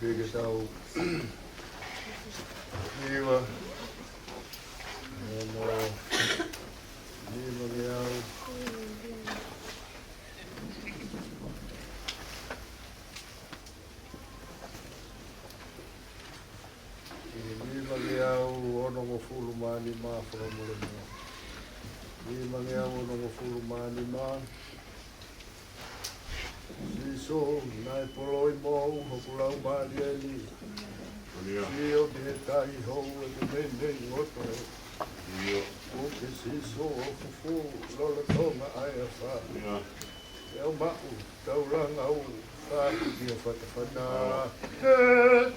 Pega tau iwa no lima leau lima leau ono mo fulu mani ma fulu mo lima leau ono mo fulu mani ma Siso nai poloi mo hokulau marieli Sio de tai ho e de mende ngoto O que siso o fufu lola tonga ai a wha E au mau tauranga au wha ki a whatawhana Ke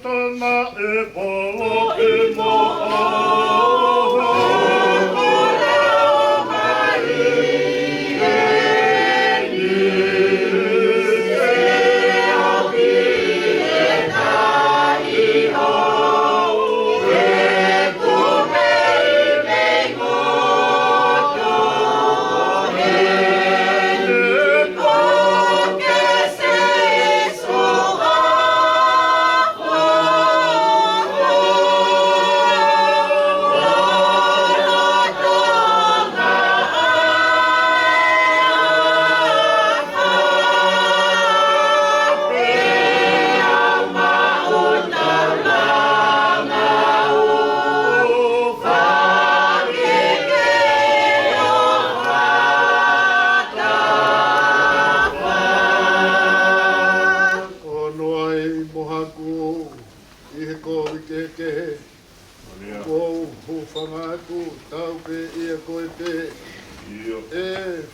tana e polo e moa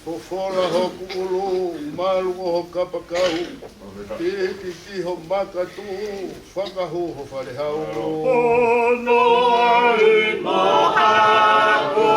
Fofola hoku ulu, malu o kapakau, ki ho makatu, whakahu ho wharehau. Ono ai mohaku,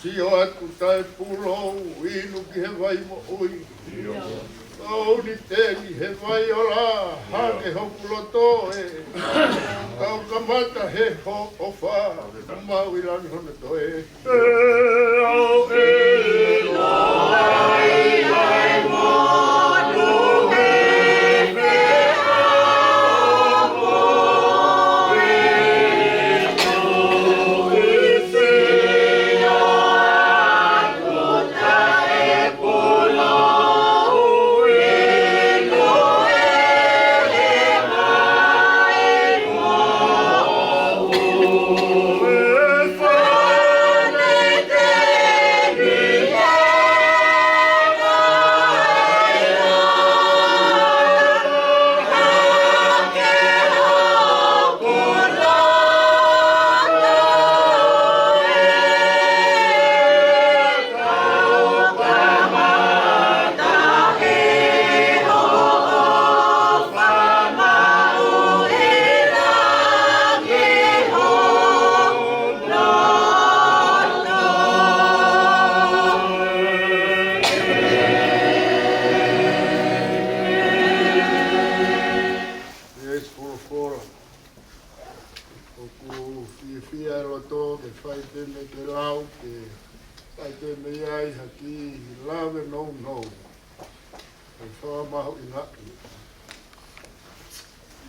Sio atu tai pulo, inu ki he vai mo ui. Kau ni teni he vai ola, hake hoku loto e. Kau kamata he ho ofa, mau ilani hone toe. E au e lo ai ai mo.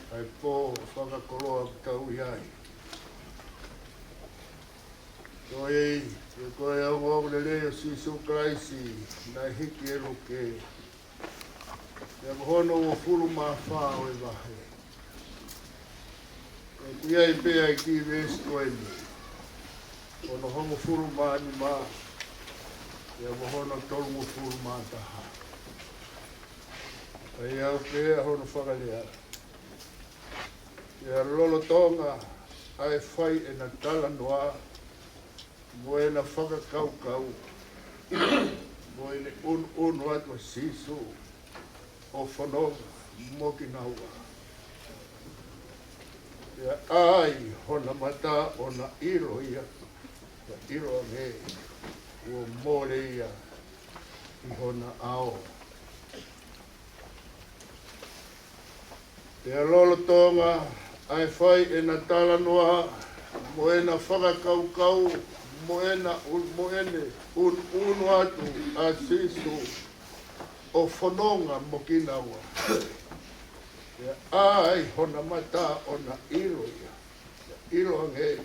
Ai po whakakoloa tau iai. Koe, koe au ngau le leo sisu kraisi, nai hiki e luke. E mohono o fulu maa whaa o e wahe. E kia i pēa i ki vesto e ni. Ono hongo fulu maa ni maa. E mohono tolu o fulu maa taha. E au pēa hono whakalea. E lolo tonga ai whai e na tala noa. Mo e na whakakau kau. Mo e ne unu atua sisu. O whanonga, moki naua. Ia ai, hona mata, ona iro ia. Ia iro a me, ua mole ia, I hona ao. Ia lolo tonga, ai whai e na tala noa, mo e na whakakaukau, mo e ne unu atu a sisu. O whanonga mo kinawa. Ia ai hona mata o na iro ia. Ia iro ange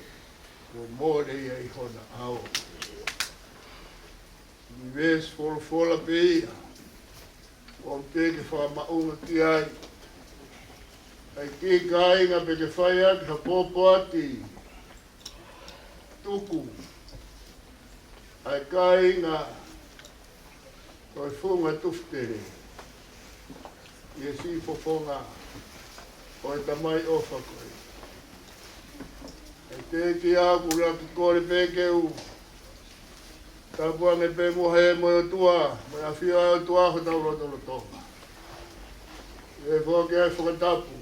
o mōre ia I hona ao. Ni ves fola pe ia. O peke wha maunga ki ai. Ai ki ka inga peke whai aki ha popo ati. Tuku. Ai ka inga Koi funga tuftere. Ia si fofonga. Koi tamai ofa koi. E te ki aku raki kore peke u. Tapua me pe mohe mo o tua. Mo a fia o tua ho tau roto lo tonga. E fōke ai whakatapu.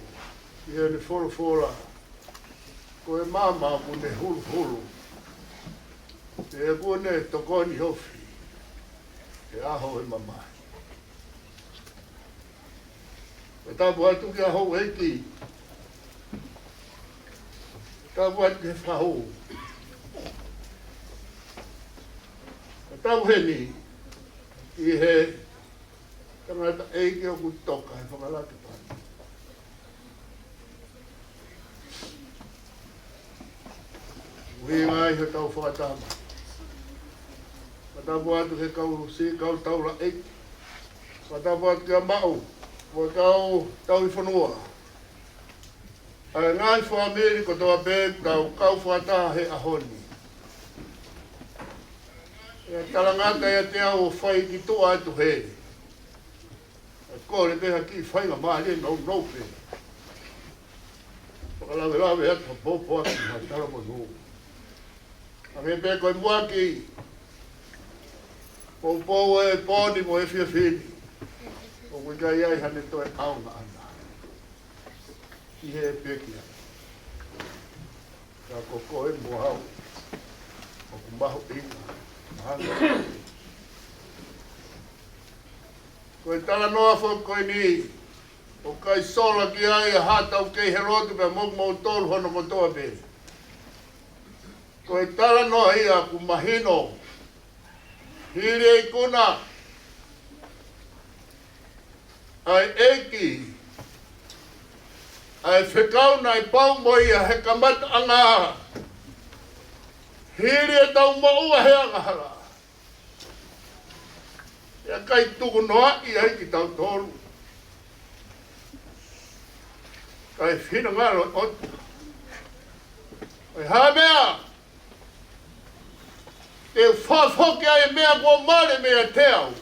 Ia ne fola. Koi mama ku ne hulu. E kune tokoni hofi. E aho e mamai. E tapu atu ki aho eiki. Tapu atu ke whahu. E tapu he ni. I he tangata eiki o kutoka e whakalake pani. Ui ngai he tau whakatama. Tapu atu he kau taura eiki. Tapu atu ki a mau. Mo kau tau I whanua. Ai ngai whamiri ko toa pēk kau whataha he ahoni. E talangata ia te au whai ki toa atu he. E kore peha ki whainga maali e nau pe. Whakalawe atu popo atu ma tala mo nuu. A me pe koe muaki. Popo e poni mo e fia fini. O koe kai ai hane toi aunga ana. I he e pekia. Ka koko e mo hau. O ku mahu inga. Mahanga. Koe tala noa fo koe ni. O kai sola ki ai a hata o kei herotu pe mok mo tolu hono ko toa pe. Koe tala noa ia ku mahino. Hiri e kuna. Ai eki. Ai whekau nai pau mo ia he kamata anga. Hiri e tau mo ua he angahara. Ia kai tuku noa I ai ki tau tolu. Kai whina ngaro otu. Ai hamea. Te whawhoki ai mea kua mare mea te au.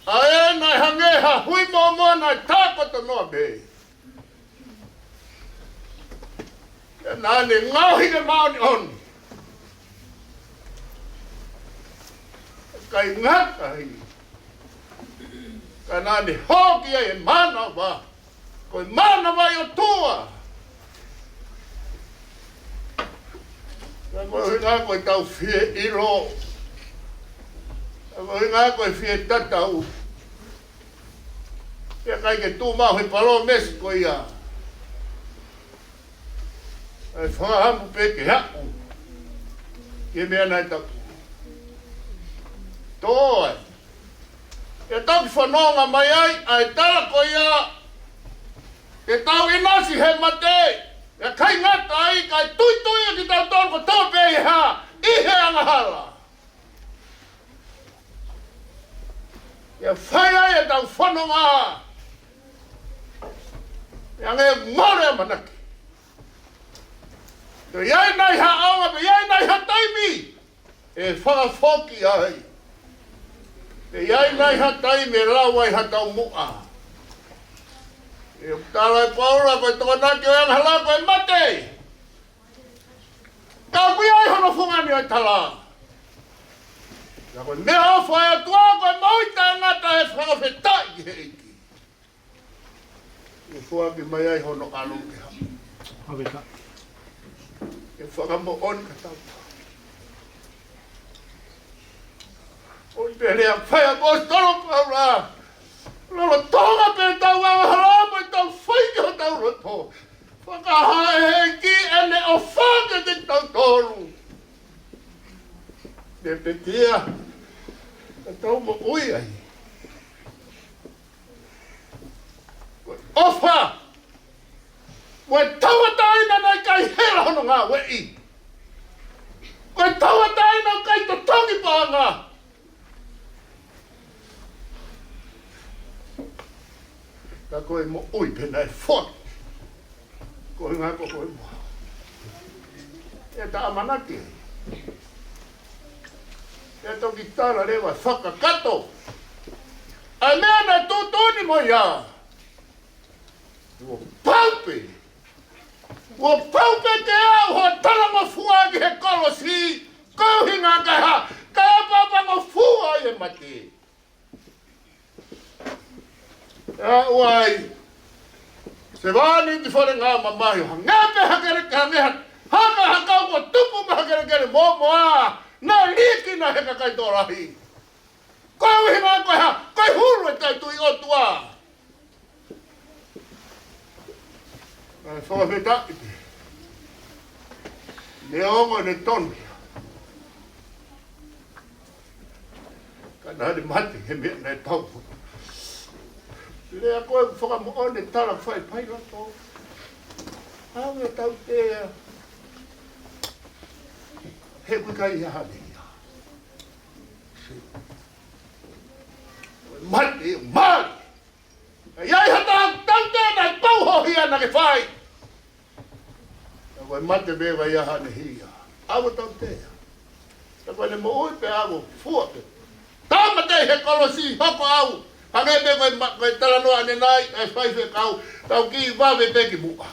Ae nai hangeha hui moa nai tākota noa be. E nāne ngauhi ke maoni onu. Kai ngata hi. Ka nāne hoki ai e mana wa. Koi mana wa I o tua. Ka koe ngā koe tau fie iro. Ka koe ngā koe fie tatau. Ia kai ke tū mau he palo mesi koe ia. E whangahamu peke haku. Ke mea nai taku. Toi. E tau ki whanonga mai ai, ai tala koe ia. E tau inasi he matei. E kai ngata ai, kai tui ki tau tonu ko tau pe I ha. I he angahala. Ia whai ai e tau whanonga. Ia nge more manaki. Te iai nai ha aonga, pe iai nai ha taimi. E whakafoki ai. Te iai nai ha taimi e lau ai ha tau mua. E tala e paura koe tōna ki o yang hala koe mate. Ka kui ai hono whungani ai tala. Ka koe mea o whai atua koe mauita e ngata e whakawhetai he iki. E whuaki mai ai hono alungi ha. Haweka. E whakamo on ka tau. O pere a whai a kos tolo paura. Lolo tonga pe tau au harama tau whaike o tau roto. Whakahae he ki ene o whake te tau toru. Me pe kia, ka tau mo ui ai. Ofa! Koe tawataina nei kai hera hono ngā wei. Koe tawataina kai to tongi pānga. Ka koe mo ui pena e whak. Koe ngā koe mo. E ta amanaki. E toki tara rewa whakakato. Ai mea nei tōtoni mo ia. Ua paupe. Ua paupe te au hoa talama fuaki he kolosi. Kauhinga kai ha. Kai papango fua e mati. Uai, se vani ti fore ngā mamahi, hangape hakere hangeha, haka hakau ko tupu me hakere kere momoa, nā liki na heka kai tōrahi. Kau hinga koe ha, kai huru e tai tui o tua. Soa me tāpiti. Ne ongo ne tonu. Ka nāri mati he mea nei taupu. Lea koe whakamu one tala whai pai rato. Hau e tau tea. He kukai ia hane ia. Mati, mari. Iai hata tau tea nai pauho hia na ke whai. Koe mate mewa ia hane hia. Awa tau tea. Ta koe ne mo ui pe awo fuake. Tāmate he kolosi hoko au. Hangai me koe tala noa ane nai, e whai whe kau, tau ki wawe peki mua.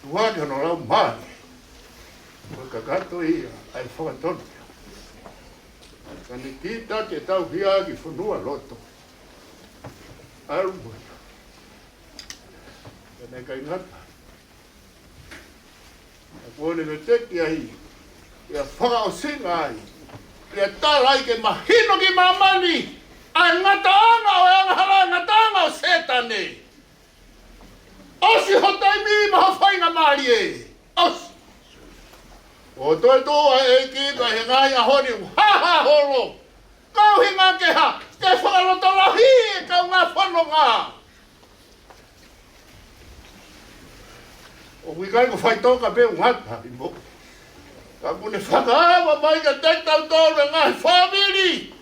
Tuani hono lau mani. Koe kakato ia, ai whakatonu. Kani kita ke tau hia ki whanua loto. Aru moi. Kane kai ngata. A kone me teki ahi, ia whaka o singa ai. Ia tārai ke mahino ki mamani, ai ngata anga o anga hala, ngata anga o setane. Osi hotai mi maha whainga maari e. Osi. O toi toa e ki ka he ngai a honi haha holo. Kau hinga ke ha, ke whakaloto lahi e kau ngā whanonga. O wikai ko whai toka pe ngata i mo. Ka kune whakaawa mai ka teitau tōre ngai whamiri.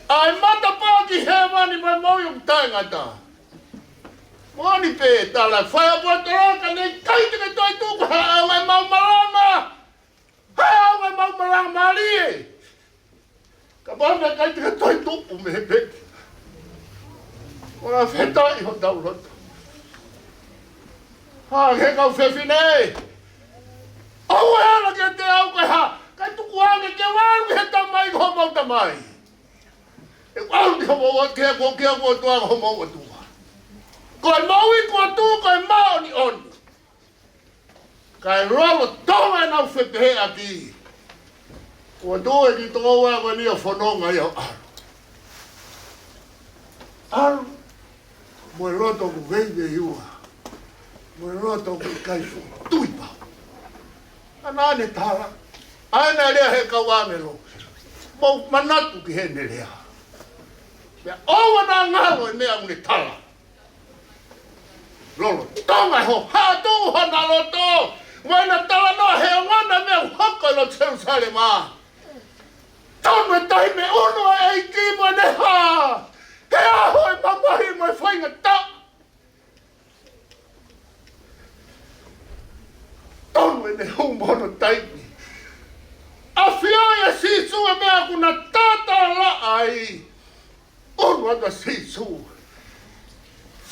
Ai mata pāki he mani mai mau yung taingata. Moni pe tala whai apua taraka nei kaiti ke toi tuku ha au ai mau maranga. Ha au ai mau maranga maari e. Ka pāna kaiti ke toi tuku me he peki. Ora whetai ho tau roto. Ha he kau whewhinei. Au e ala ke te au koe ha, kai tuku ange ke waru he tamai ko mau tamai. E waru ki homo o kia kua tua ko mau atua. Koe maui kua tu koe mao ni oni. Kai rolo tonga e nau whepehe aki. Kua tu e ki tō wā koe nia whanonga i au aru. Aru, moe roto ku veive iua. Moe roto ku kaifu tui pau. Anane tala, aina lea he kawamelo, mau manatu ki hene lea. Mea owa nā ngalo e mea une tala. Lolo, tonga ho, hatu hana loto, moena tala no he ongana mea hoko lo Jerusalema. Tonu e tahi me uno e kimo ne ha. He aho e mamahi mo e whainga ta. Tonu e ne humono taimi. A whiaia sisu e mea kuna tata la ai. Uno anga sisu.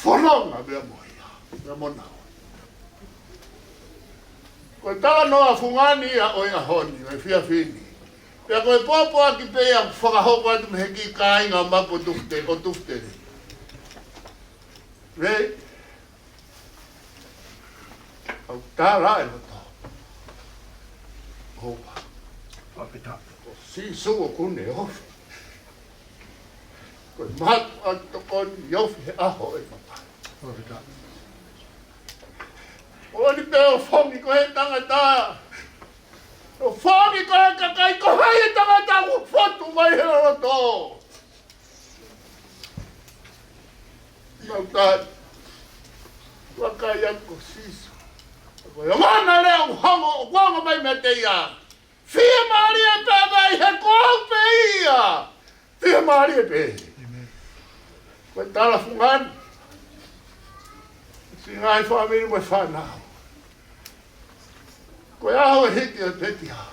Whanonga mea moia. Mea monao. Koe tala noa fungani a oi a honi, oi fia fini. Pea koe popo a ki pea whakahoko atu me heki kāinga o mapo tuftere, o tuftere. Rei, au tāra e roto. Hoa. Apita. O sisu o kune ofi. Koe matu atu koni yofi he aho e mapa. Apita. O ni peo whongi ko he tangata. O whongi ko he kakai ko he tangata ku whotu mai he roto. Mau tāi. Wakai ako sisu. Ko e ngana lea uhongo o kuanga mai me te ia. Fia maari e pēpai he kōpe ia. Fia maari e pē. Ko e tala fungan. Si ngai whamiri mo e whanau. Ko e aho e hiki o peti ha.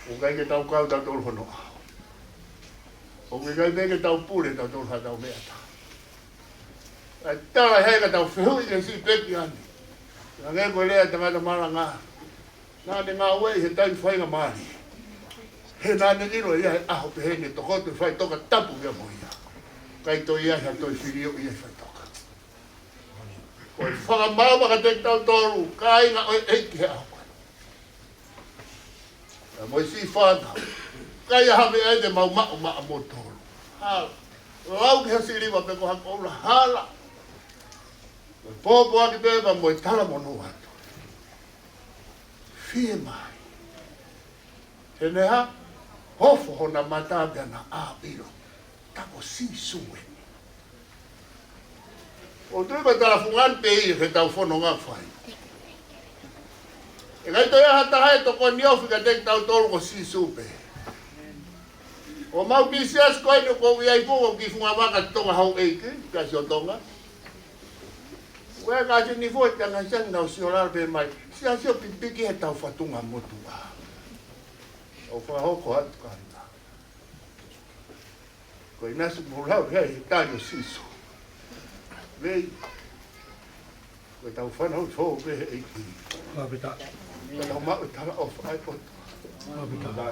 O ngai ke tau kau tau tolu hono aho. O ngai me ke tau pule tau tolu ha tau mea ta. E tala hei ka tau whihui ke si peti ani. Nga ngai koe lea tangata mara ngā. Nā ne ngā wei he tai whainga maari. He nā ne iro ia he aho pe hene tokotu whai toka tapu mea mo ia. Kai toi ia ha toi whirio ia whai toka. Koe whakamama ka te tau toru. Kai ngā oi eiki he aho. Moi si whāna. Kai aha me ai te mau mao maa mo toru. Hala. Lau ki hasi riwa pe ko hako ula hala. Pōpō aki pēpa mo i tala monu atu. Fie mai. He neha, hofo hona matabia na āpiro. Tako si suwe. O tuipa tala fungan pe i he tau whono ngā whai. E ngai toi aha tahae toko niofi ka tek tau tolu ko si supe. O mau ki sias koe no ko iai pōko ki funga waka tonga hau eike, kasi o tonga. Ue kasi ni fo te anga sang nau siolar pe mai. Sias o pipiki he tau whatunga motua. O whahoko atu kanda. Ko inasu murau hei he tāio sisu. Vei. Ko tau whanau tō pe he eiki. Apita. Ka tau mau tala o whai poto. Apita.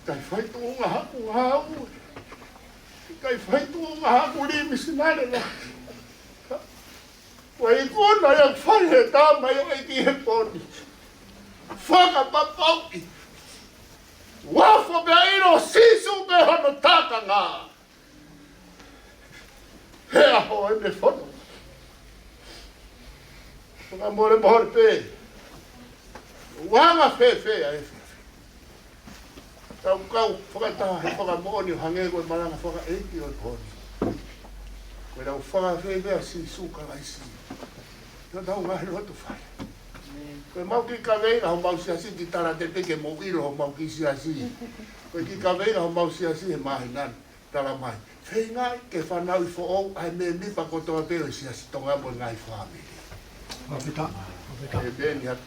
Kai whai tōnga haku hau. Kai whai tōnga haku limi sinare la. Wai kona ia whai he tāma i eiki he poni. Whaka papauki. Wafo mea iro sisu me hono tāka ngā. He aho e me whono. Whaka more mohore pē. Wanga whewhe a e whewhe. Tau kau whakataha he whakamoni o hange koe maranga whaka eiki o e poni. Koe rau whakawhewhe a sisu ka laisi. Nā tau ngahe rotu whai. Koe mau ki ka veina ho mau siasi ki tara te peke mo ilo ho mau ki siasi. Koe ki ka veina ho mau siasi he mahi nan tara mai. Whei ngai ke whanau i whoou ai me mipa kotoa peo i siasi tonga mo ngai whamiri. Apita. Apita. E beni hat.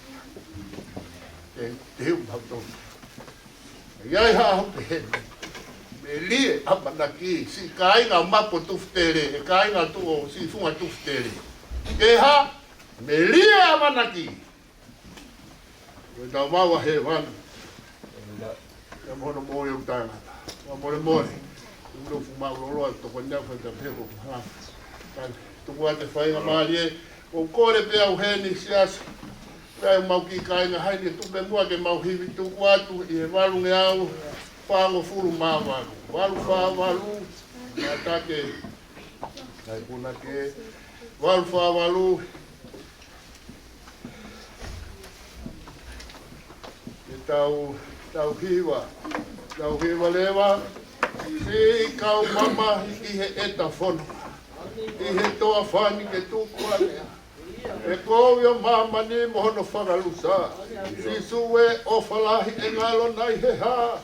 Te hiu mau tonga. Iai haa ho pe hene. Me lie amanaki si kainga o mapo tuftere. E kainga tu o si funga tuftere. Ke ha me lie amanaki. Koe tau maua he wanu. Ia mono moi o tangata. Ia more more. Uno fu mau roloa toko nyawha ta peko. Tuku ate whainga maari e. O kore pea u heni siasa. Pea mau ki kainga haini tupe mua ke mau hivi tuku atu. I he walu nge au. Whango furu maa walu. Walu wha walu. Nga take. Kai puna ke. Walu wha walu. Tau hiwa lewa, si kau mama i he eta whono, i he toa whani ke tuku alea. E kōwio mama ni mohono whakalusa, si suwe o whalahi e ngalo nai he ha,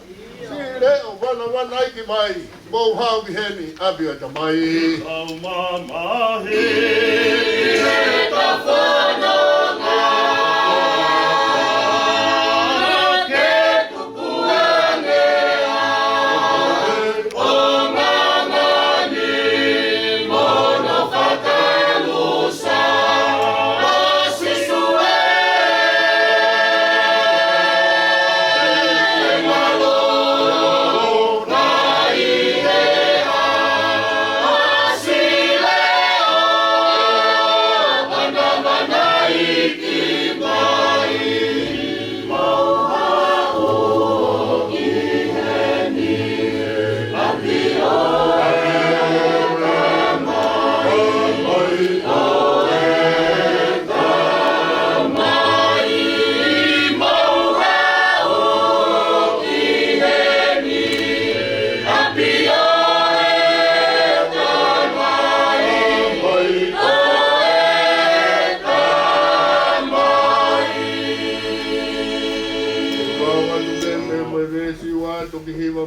Sile o wana wana iki mai, mo hau ki heni, abi o tamai. Au mamahi, e ka whanonga, ke kukuanea, o mamani, mono whakalusa, o sisue,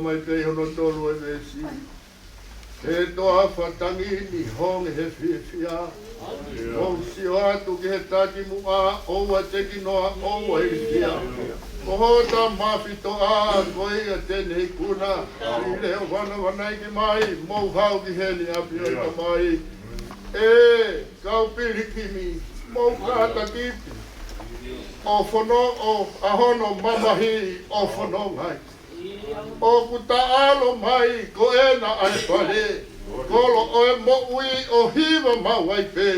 mai pei hono tolu e vesi. E toa whatangi ni honge he whiwhia. O si o atu ki he taki mua, oua teki noa, oua i whia. Ko hota mawhi to a, koi a tene i kuna. I leo wana wana ki mai, mou hau ki heni api o ta mai. E, kau piri kimi, mou kata kipi. O whono o ahono mamahi, o whono ngai. O kuta alo mai ko ena ai pale kolo o e mo ui o hiva mawai pe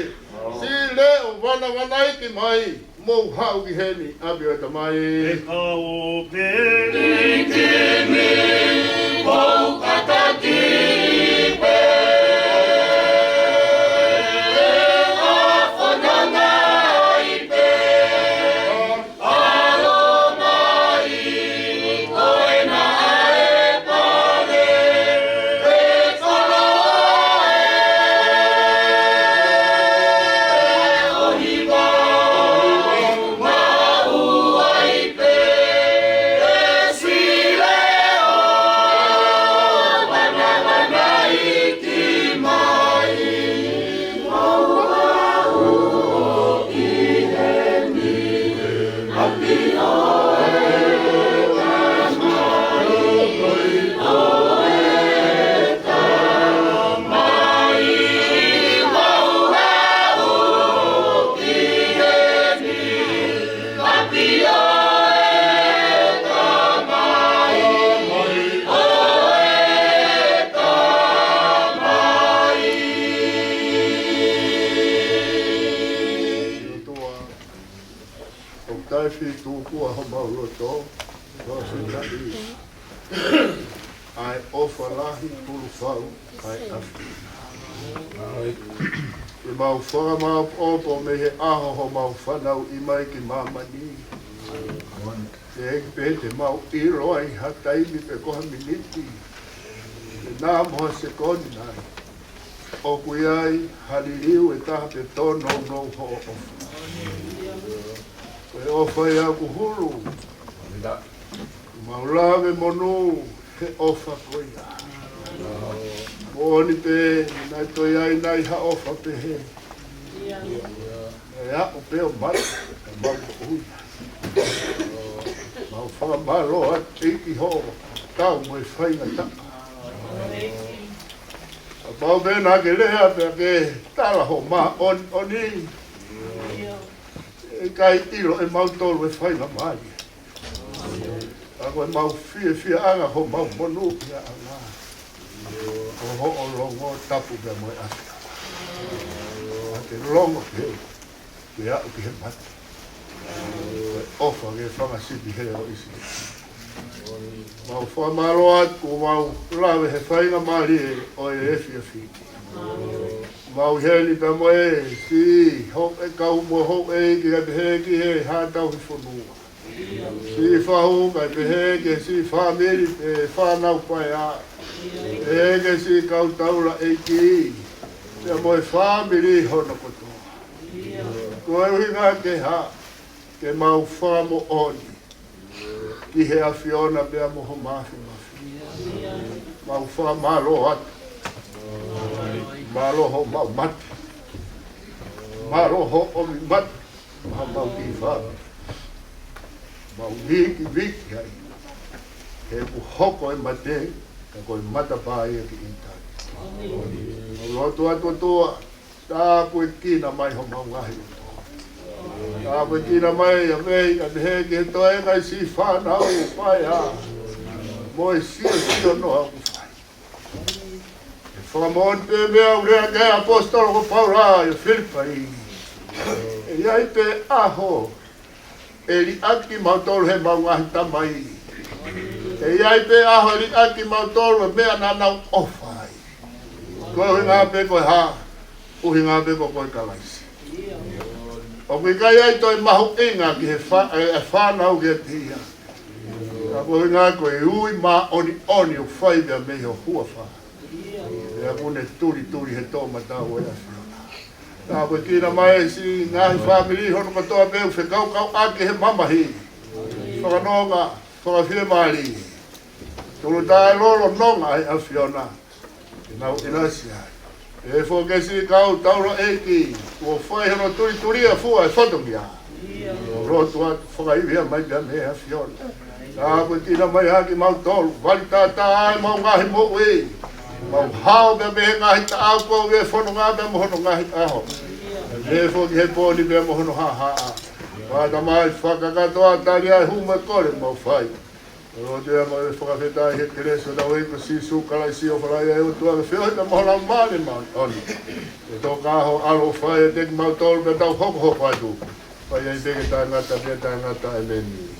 si le o wana wana iki mai mo hau ki heni abi o tamai e kau peri kimi, mou kata kipe, ai ofa lahi pulu fau ai afi. I mau whanga mau opo me he aho ho mau whanau i mai ki mamani. Te heki pe te mau iro ai hataimi pe koha miniti. Te nā moha se koni nai. O kui ai haliriu e taha pe tono no ho ofa. Koe ofa e aku hulu. Mau lawe monu he ofa koe ia. Mōni pe, nai toi ai nai ha ofa pe he. E a o pe o mai, e mau ko ui. Mau whakamalo a tiki ho, tau mo e whainga taka. A mau pēnā ke lea pe ke tala ho ma oni. E kai ilo e mau tolu e whainga mai. A koe mau fia anga ho mau monu pia anga. O ho o longo tapu pia moe aska. A te longo pia, pia au ki he mati. Ofa ke whanga sipi he o isi. Mau whamaro atu, mau lawe he whainga mari o e efi afi. Mau heli pia moe, si ho e kau mo ho e ki he he hātau hi whanua. Si whahu kai peheke, si whamiri pe whanau pai a. Peheke si kautaura e ki. Te moe whamiri hono kotoa. Koe uhinga ke ha, ke mau whamo oni. Ki he a whiona pea moho mafi mafi. mau whamalo atu. Maloho mau mati. Maloho o mi mati. Mau ki wha. Mau viki ai. He ku hoko e mate. Ka koe mata pā ia ki itai. Mau lotu atu tua. Tā koe kina mai ho mau ngahi. Tā koe kina mai a mei a nehe ki he toe ngai si whanau pai a. Moe sio no au whai. E whakamonte mea urea ke apostolo ko Paula e Filipai. E iai pe aho. E li aki mautolo he maungahi tamai. E iai pe aho e li aki mautolo e mea nanau ofai. Koe hui ngā pe koe ha. Uhi ngā pe koe kalaisi. O kui kai ai toi mahu inga ki he whanau ke tia. Ka koe ngā koe ui mā oni o whai mea me ho hua wha. Ea kune turi he tō matau e awhiona. Ka koe kina mai si ngāhi whamiri hono katoa meu whekau ake he mamahi. Whakanonga, whakawhire maari. Tulu tae lolo nonga e awhiona. Inau inasi ai. E fo ke si kau tauro eki. Ua whai hono turi a fua e whatongia. Rotu atu whakaiwia mai pia me awhiona. Ka koe kina mai haki mau tolu. Wali tātā ai mau ngahi mo ui. Mau hao pia me ngahi ta au kou e whono ngā pia mohono ngahi aho. E fo ki he pōni pia mohono ha. Wata mai whakakatoa tari ai hume kore mau whai. Rotu ea mai whakawhetai he kereso da wei ko si sukalai si o whalai e utua ke whio hita mohono mani oni. E tō kāho alo whai e teki mau tolu pia tau hoko atu. Whai ei peke tai ngata e meni.